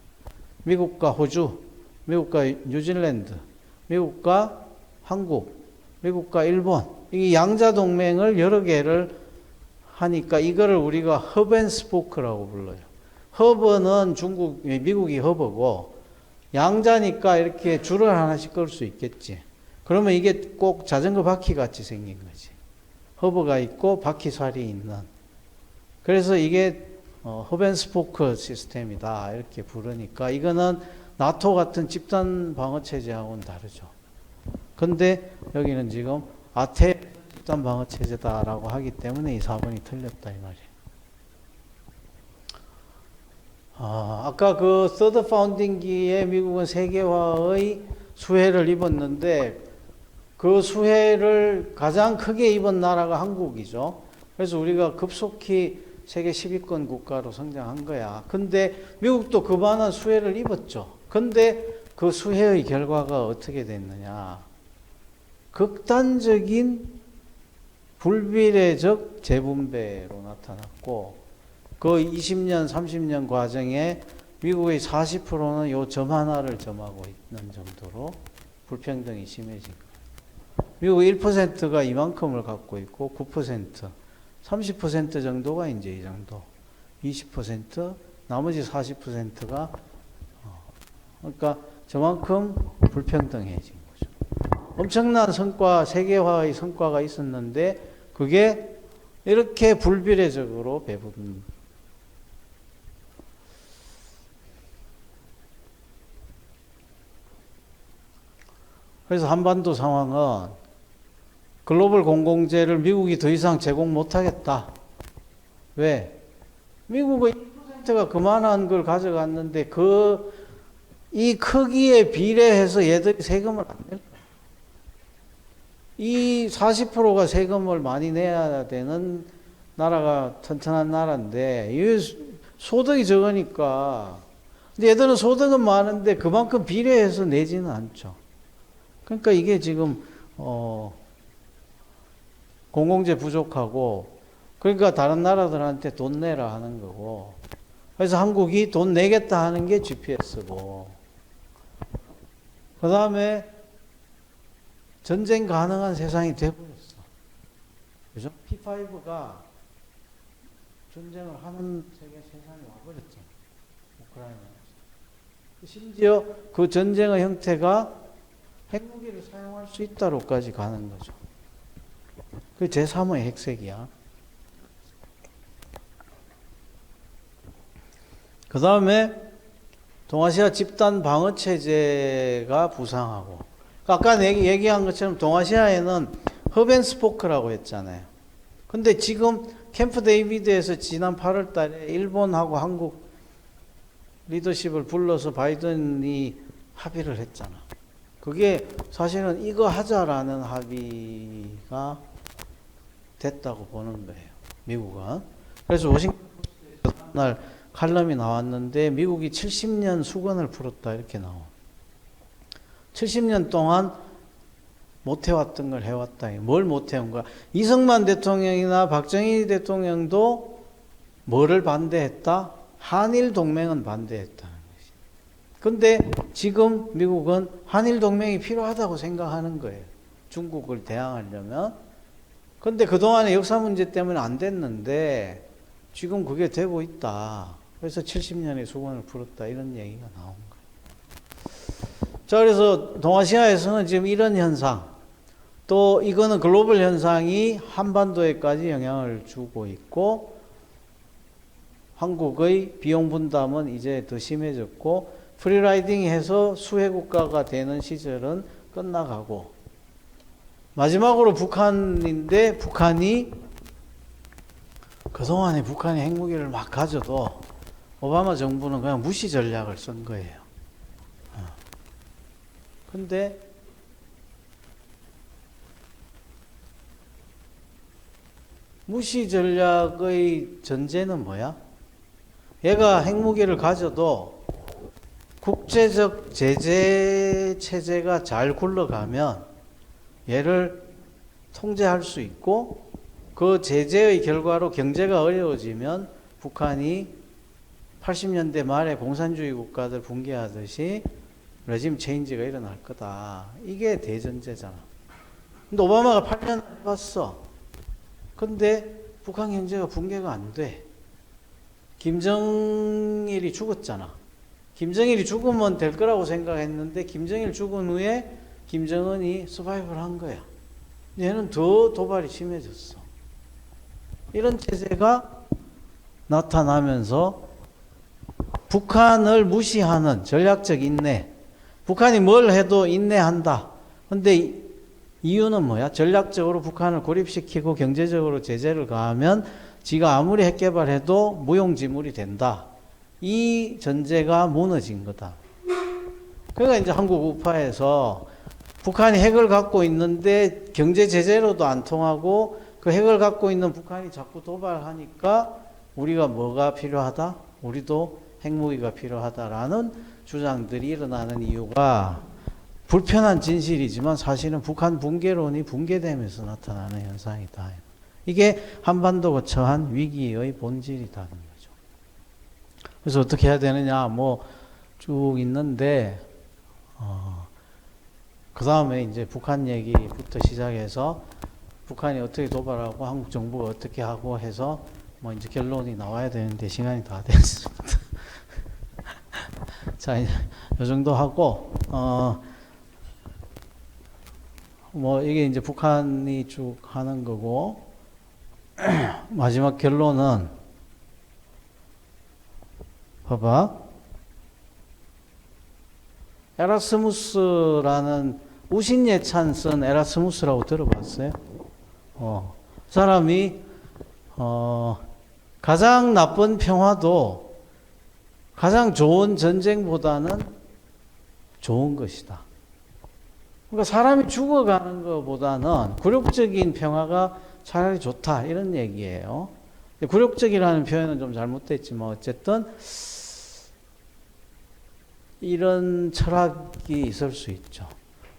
S1: 미국과 호주, 미국과 뉴질랜드, 미국과 한국, 미국과 일본, 이 양자 동맹을 여러 개를 하니까 이거를 우리가 허브앤스포크라고 불러요. 허브는 미국이 허브고, 양자니까 이렇게 줄을 하나씩 끌 수 있겠지. 그러면 이게 꼭 자전거 바퀴 같이 생긴 거지. 허브가 있고 바퀴살이 있는. 그래서 이게 허브앤스포크 시스템이다 이렇게 부르니까, 이거는 나토 같은 집단 방어 체제하고는 다르죠. 근데 여기는 지금 아태 집단 방어 체제다라고 하기 때문에 이 4번이 틀렸다 이 말이에요. 아까 그 서드 파운딩기에 미국은 세계화의 수혜를 입었는데, 그 수혜를 가장 크게 입은 나라가 한국이죠. 그래서 우리가 급속히 세계 10위권 국가로 성장한 거야. 근데 미국도 그만한 수혜를 입었죠. 근데 그 수혜의 결과가 어떻게 됐느냐. 극단적인 불비례적 재분배로 나타났고, 그 20년, 30년 과정에 미국의 40%는 요 점 하나를 점하고 있는 정도로 불평등이 심해진 거예요. 미국 1%가 이만큼을 갖고 있고 9%, 30% 정도가 이제 이 정도, 20%, 나머지 40%가 그러니까 저만큼 불평등해진 거죠. 엄청난 성과, 세계화의 성과가 있었는데 그게 이렇게 불비례적으로 배분. 그래서 한반도 상황은 글로벌 공공재를 미국이 더 이상 제공 못하겠다. 왜? 미국의 1%가 그만한 걸 가져갔는데 이 크기에 비례해서 얘들이 세금을 안 낼 거야. 이 40%가 세금을 많이 내야 되는 나라가 튼튼한 나라인데 이 소득이 적으니까 근데 얘들은 소득은 많은데 그만큼 비례해서 내지는 않죠. 그러니까 이게 지금 공공재 부족하고 그러니까 다른 나라들한테 돈 내라 하는 거고 그래서 한국이 돈 내겠다 하는 게 GPS고 그 다음에 전쟁 가능한 세상이 돼버렸어. 그죠? P5가 전쟁을 하는 세상이 와버렸죠. 우크라이나에서. 심지어 그 전쟁의 형태가 핵무기를 사용할 수 있다로까지 가는 거죠. 그 제3의 핵색이야. 그 다음에 동아시아 집단 방어 체제가 부상하고 아까 얘기한 것처럼 동아시아에는 허벤스포크라고 했잖아요. 근데 지금 캠프 데이비드에서 지난 8월 달에 일본하고 한국 리더십을 불러서 바이든이 합의를 했잖아. 그게 사실은 이거 하자라는 합의가 됐다고 보는 거예요. 미국은. 그래서 워싱턴 날 칼럼이 나왔는데 미국이 70년 수건을 풀었다 이렇게 나와. 70년 동안 못해왔던 걸 해왔다. 뭘 못해온 거야? 이승만 대통령이나 박정희 대통령도 뭐를 반대했다? 한일 동맹은 반대했다는 것이. 근데 지금 미국은 한일 동맹이 필요하다고 생각하는 거예요. 중국을 대항하려면. 근데 그동안의 역사 문제 때문에 안 됐는데 지금 그게 되고 있다. 그래서 70년의 수건을 풀었다. 이런 얘기가 나온 거예요. 자, 그래서 동아시아에서는 지금 이런 현상, 또 이거는 글로벌 현상이 한반도에까지 영향을 주고 있고, 한국의 비용 분담은 이제 더 심해졌고, 프리라이딩 해서 수혜 국가가 되는 시절은 끝나가고, 마지막으로 북한인데, 북한이 그동안에 북한이 핵무기를 막 가져도 오바마 정부는 그냥 무시 전략을 쓴 거예요. 근데 무시 전략의 전제는 뭐야? 얘가 핵무기를 가져도 국제적 제재 체제가 잘 굴러가면 얘를 통제할 수 있고 그 제재의 결과로 경제가 어려워지면 북한이 80년대 말에 공산주의 국가들 붕괴하듯이 레짐 체인지가 일어날 거다. 이게 대전제잖아. 근데 오바마가 8년 해봤어. 근데 북한 경제가 붕괴가 안 돼. 김정일이 죽었잖아. 김정일이 죽으면 될 거라고 생각했는데 김정일 죽은 후에 김정은이 서바이벌 한 거야. 얘는 더 도발이 심해졌어. 이런 체제가 나타나면서 북한을 무시하는 전략적 인내. 북한이 뭘 해도 인내한다. 근데 이유는 뭐야? 전략적으로 북한을 고립시키고 경제적으로 제재를 가하면 지가 아무리 핵 개발해도 무용지물이 된다. 이 전제가 무너진 거다. 그러니까 이제 한국 우파에서 북한이 핵을 갖고 있는데 경제 제재로도 안 통하고 그 핵을 갖고 있는 북한이 자꾸 도발하니까 우리가 뭐가 필요하다? 우리도 핵무기가 필요하다라는 주장들이 일어나는 이유가 불편한 진실이지만 사실은 북한 붕괴론이 붕괴되면서 나타나는 현상이다. 이게 한반도가 처한 위기의 본질이라는 거죠. 그래서 어떻게 해야 되느냐 뭐 쭉 있는데 그 다음에 이제 북한 얘기부터 시작해서 북한이 어떻게 도발하고 한국 정부가 어떻게 하고 해서 뭐 이제 결론이 나와야 되는데 시간이 다 됐습니다. 자, 이제 이 정도 하고, 뭐 이게 이제 북한이 쭉 하는 거고, 마지막 결론은, 봐봐. 에라스무스라는 우신예찬 쓴 에라스무스라고 들어봤어요? 사람이, 가장 나쁜 평화도 가장 좋은 전쟁보다는 좋은 것이다. 그러니까 사람이 죽어가는 것보다는 굴욕적인 평화가 차라리 좋다. 이런 얘기예요. 굴욕적이라는 표현은 좀 잘못됐지만 어쨌든 이런 철학이 있을 수 있죠.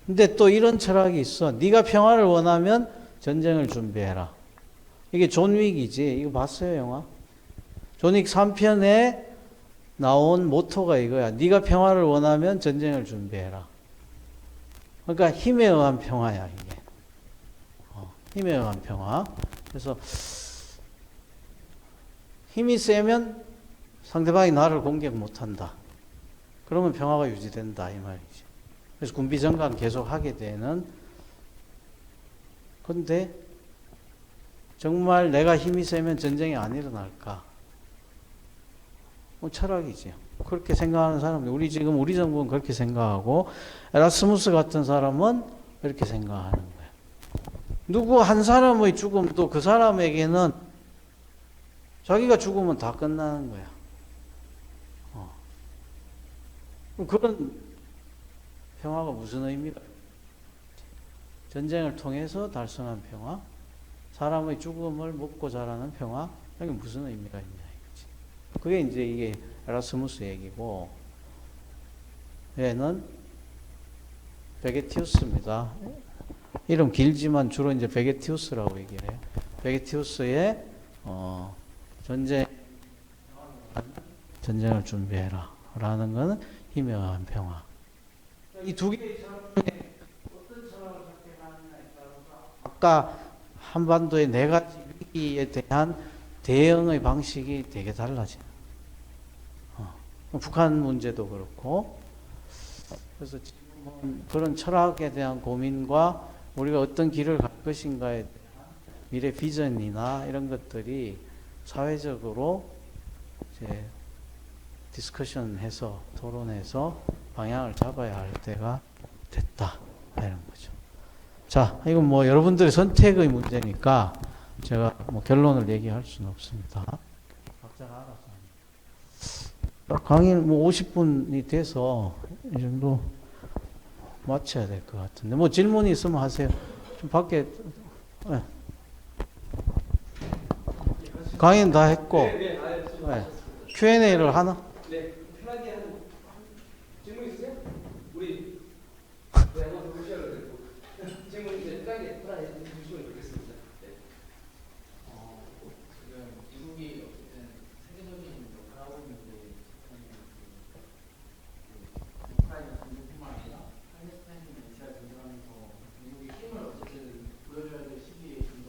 S1: 근데 또 이런 철학이 있어. 네가 평화를 원하면 전쟁을 준비해라. 이게 존 윅이지. 이거 봤어요, 영화? 존 윅 3편에 나온 모토가 이거야. 네가 평화를 원하면 전쟁을 준비해라. 그러니까 힘에 의한 평화야, 이게. 힘에 의한 평화. 그래서 힘이 세면 상대방이 나를 공격 못한다. 그러면 평화가 유지된다, 이 말이지. 그래서 군비정강 계속 하게 되는. 근데 정말 내가 힘이 세면 전쟁이 안 일어날까? 뭐 철학이지. 그렇게 생각하는 사람들, 우리 정부는 그렇게 생각하고, 에라스무스 같은 사람은 이렇게 생각하는 거야. 누구 한 사람의 죽음도 그 사람에게는 자기가 죽으면 다 끝나는 거야. 그런 평화가 무슨 의미가? 전쟁을 통해서 달성한 평화, 사람의 죽음을 먹고 자라는 평화, 이게 무슨 의미가 있냐 이거지. 그게 이제 이게 에라스무스 얘기고, 얘는 베게티우스입니다. 이름 길지만 주로 이제 베게티우스라고 얘기를 해요. 베게티우스의 전쟁을 준비해라 라는 것은 힘에 의한 평화. 이 두 개의 철학 중에 어떤 철학을 선택하느냐에 따라서 아까 한반도의 네 가지 위기에 대한 대응의 방식이 되게 달라져요. 북한 문제도 그렇고. 그래서 지금은 그런 철학에 대한 고민과 우리가 어떤 길을 갈 것인가에 대한 미래 비전이나 이런 것들이 사회적으로 이제 디스커션해서 토론해서 방향을 잡아야 할 때가 됐다 이런 거죠. 자, 이건 뭐 여러분들의 선택의 문제니까 제가 뭐 결론을 얘기할 수는 없습니다. 각자가 알아서. 강의는 뭐 50분이 돼서 이 정도 마쳐야 될 것 같은데 뭐 질문이 있으면 하세요. 좀 밖에. 네. 강의는 다 했고. 네. Q&A를 하나?
S2: 네, 편하게 하는 질문 있으세요? 우리 한번 보셔야 되고 질문 이제 편하게 주시면 좋겠습니다. 네.
S3: 지금 미국이 어쨌든 세계적인 역할을 하고 있는데 우크라이나 전쟁뿐만 아니라 팔레스타인이나 이스라엘 전쟁하면서 미국이 힘을 어쨌든 보여줘야 될 시기에 점점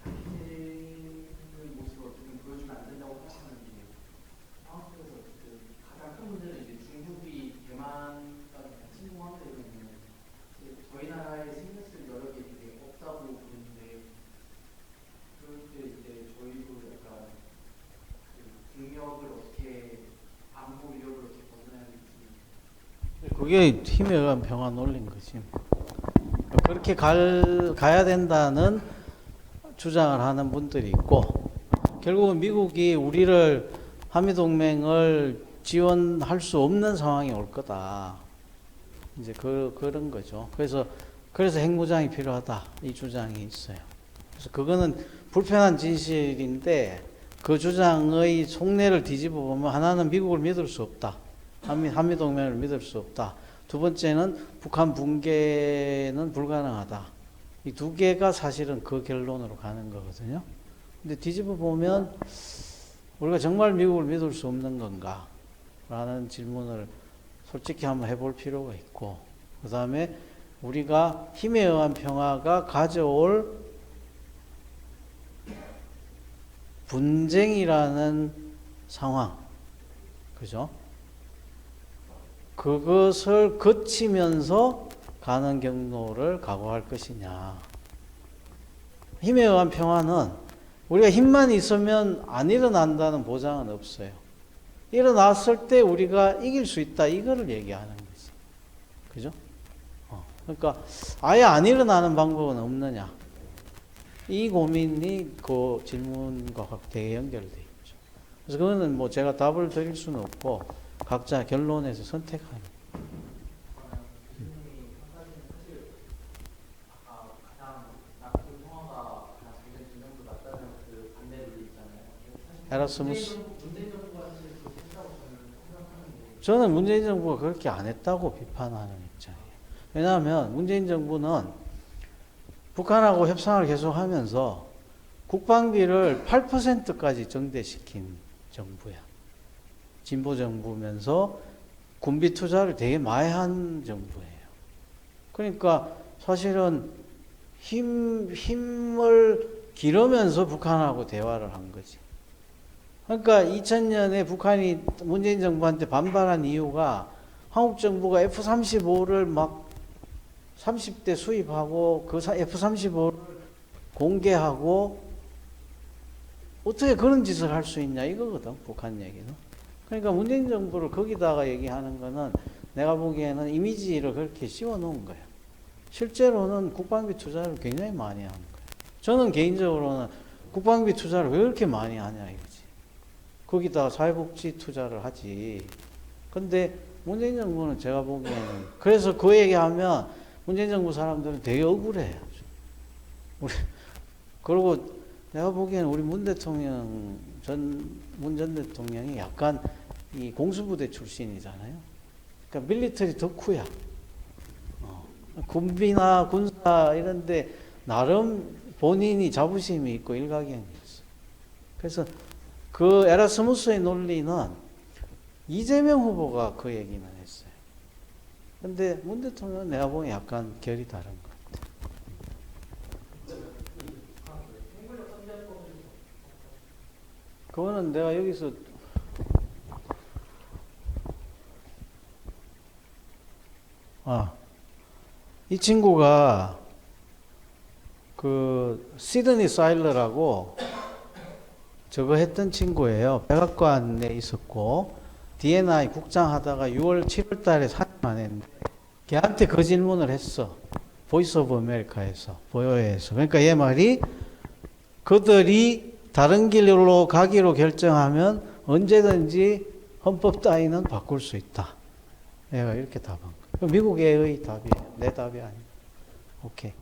S3: 약해지는 모습을 어쨌든 보여주면 안 된다고 생각하는데 상황 속에서 어쨌든 가장 큰 문제는 이제 중국이 대만까지 침공하게 되면 저희 나라의 생명줄 여러 개 되게 없다고 보는데 그럴 때 이제 저희도 약간 그 국력을 어떻게 안보 위력을 어떻게 벗어나야 될지.
S1: 그게 힘에 의한 평화 논리인 거지. 그렇게 가야 된다는 주장을 하는 분들이 있고, 결국은 미국이 우리를 한미동맹을 지원할 수 없는 상황이 올 거다. 이제 그런 거죠. 그래서 핵무장이 필요하다. 이 주장이 있어요. 그래서 그거는 불편한 진실인데 그 주장의 속내를 뒤집어 보면 하나는 미국을 믿을 수 없다. 한미동맹을 믿을 수 없다. 두 번째는 북한 붕괴는 불가능하다. 이 두 개가 사실은 그 결론으로 가는 거거든요. 근데 뒤집어 보면 우리가 정말 미국을 믿을 수 없는 건가? 라는 질문을 솔직히 한번 해볼 필요가 있고, 그 다음에 우리가 힘에 의한 평화가 가져올 분쟁이라는 상황, 그죠? 그것을 거치면서 가는 경로를 각오할 것이냐. 힘에 의한 평화는 우리가 힘만 있으면 안 일어난다는 보장은 없어요. 일어났을 때 우리가 이길 수 있다, 이거를 얘기하는 거지. 그죠? 그러니까 아예 안 일어나는 방법은 없느냐. 이 고민이 그 질문과 되게 연결되어 있죠. 그래서 그거는 뭐 제가 답을 드릴 수는 없고 각자 결론에서 선택하는.
S3: 교수님이 한 가지는 사실 아까 가장 나쁜 평화가 가장 잘된 진정도 낮다는 그 반대 논리 있잖아요.
S1: 에라스무스.
S3: 문재인 정부가 사실 그렇게 했다고 저는 생각하는데.
S1: 저는 문재인 정부가 그렇게 안 했다고 비판하는 입장이에요. 왜냐하면 문재인 정부는 북한하고 협상을 계속하면서 국방비를 8%까지 증대시킨 정부야. 진보 정부면서 군비 투자를 되게 많이 한 정부예요. 그러니까 사실은 힘을 기르면서 북한하고 대화를 한 거지. 그러니까 2000년에 북한이 문재인 정부한테 반발한 이유가 한국 정부가 F-35를 막 30대 수입하고 그 F-35를 공개하고 어떻게 그런 짓을 할 수 있냐 이거거든, 북한 얘기는. 그러니까 문재인 정부를 거기다가 얘기하는 거는 내가 보기에는 이미지를 그렇게 씌워 놓은 거야. 실제로는 국방비 투자를 굉장히 많이 하는 거야. 저는 개인적으로는 국방비 투자를 왜 그렇게 많이 하냐 이거지. 거기다가 사회복지 투자를 하지. 근데 문재인 정부는 제가 보기에는, 그래서 그 얘기하면 문재인 정부 사람들은 되게 억울해요. 그리고 내가 보기에는 우리 문 전 대통령이 약간 이 공수부대 출신이잖아요. 그러니까 밀리터리 덕후야. 군비나 군사 이런데 나름 본인이 자부심이 있고 일가견이 있어. 그래서 그 에라스무스의 논리는 이재명 후보가 그 얘기는 했어요. 근데 문 대통령은 내가 보기엔 약간 결이 다른 것 같아. 그거는 내가 여기서 이 친구가 그 시드니 사일러라고 저거 했던 친구예요. 백악관에 있었고 D&I 국장 하다가 6월 7월 달에 사임만 했는데 걔한테 그 질문을 했어. 보이스 오브 아메리카에서, 보여에서. 그러니까 얘 말이 그들이 다른 길로 가기로 결정하면 언제든지 헌법 따위는 바꿀 수 있다. 얘가 이렇게 답한 거야. 미국의 답이에요. 내 답이 아니야. 오케이.